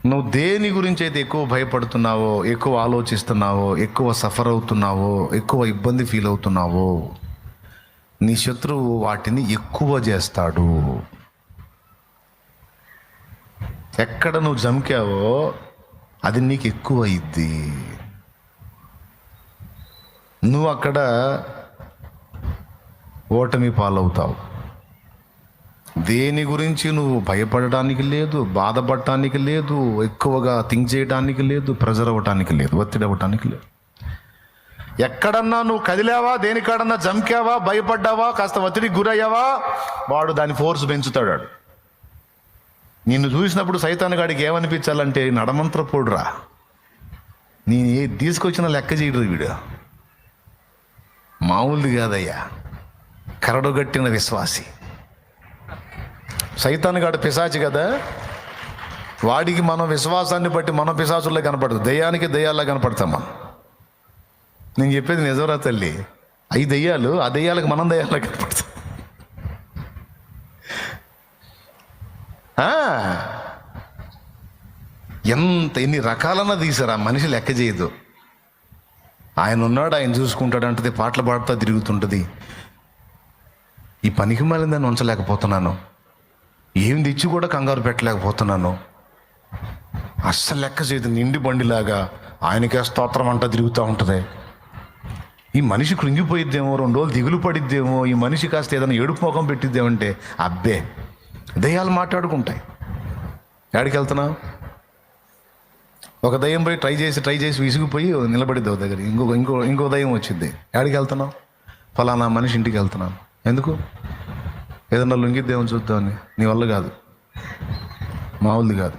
నువ్వు దేని గురించి అయితే ఎక్కువ భయపడుతున్నావో, ఎక్కువ ఆలోచిస్తున్నావో, ఎక్కువ సఫర్ అవుతున్నావో, ఎక్కువ ఇబ్బంది ఫీల్ అవుతున్నావో, నీ శత్రువు వాటిని ఎక్కువ చేస్తాడు. ఎక్కడ నువ్వు జంకావో అది నీకు ఎక్కువ అయింది. నువ్వు అక్కడ ఓటమి పాలవుతావు. దేని గురించి నువ్వు భయపడడానికి లేదు, బాధపడటానికి లేదు, ఎక్కువగా థింక్ చేయడానికి లేదు, ప్రెజర్ అవ్వటానికి లేదు, ఒత్తిడి అవ్వటానికి లేదు. ఎక్కడన్నా నువ్వు కదిలావా, దేనికాడన్నా జంకావా, భయపడ్డావా, కాస్త ఒత్తిడికి గురయ్యావా, వాడు దాని ఫోర్స్ పెంచుతాడు. నిన్ను చూసినప్పుడు సైతాను గాడికి ఏమనిపించాలంటే నడమంత్రపోడురా, నీ తీసుకొచ్చిన లెక్క చేయడు వీడు, మామూలుది కాదయ్యా, కరడుగట్టిన విశ్వాసి. సైతాను గాడు పిశాచి కదా, వాడికి మనం విశ్వాసాన్ని బట్టి మనం పిశాచుల్లో కనపడదు, దయ్యానికి దయ్యాల్లో కనపడతాం మనం. నేను చెప్పేది నిజంరా తల్లి, అవి దయ్యాలు, ఆ దయ్యాలకు మనం దయ్యాల్లో కనపడతాం. ఎన్ని రకాలన్నా తీసారా, మనిషి లెక్క చేయదు. ఆయన ఉన్నాడు, ఆయన చూసుకుంటాడు అంటది, పాటలు పాడుతూ తిరుగుతుంటుంది. ఈ పనికి మాలిందని ఉంచలేకపోతున్నాను, ఏం తెచ్చి కూడా కంగారు పెట్టలేకపోతున్నాను. అస్సలు లెక్క చేయదు, నిండి బండిలాగా ఆయనకే స్తోత్రం అంటా తిరుగుతూ ఉంటుంది. ఈ మనిషి కృంగిపోయిద్దేమో, 2 రోజులు దిగులు పడిద్దేమో, ఈ మనిషి కాస్త ఏదైనా ఏడుపు ముఖం పెట్టిద్దేమంటే అబ్బే దయ్యాలు మాట్లాడుకుంటాయి. ఎక్కడికి వెళ్తున్నావు? ఒక దయ్యం పోయి ట్రై చేసి విసిగిపోయి నిలబడిద్దావు దగ్గర, ఇంకో దయ్యం వచ్చింది. ఎక్కడికి వెళ్తున్నావు? ఫలానా మనిషి ఇంటికి వెళ్తున్నాను. ఎందుకు? ఏదన్నా లొంగిద్దేమో చూద్దామని. నీ వల్ల కాదు, మామూలుది కాదు.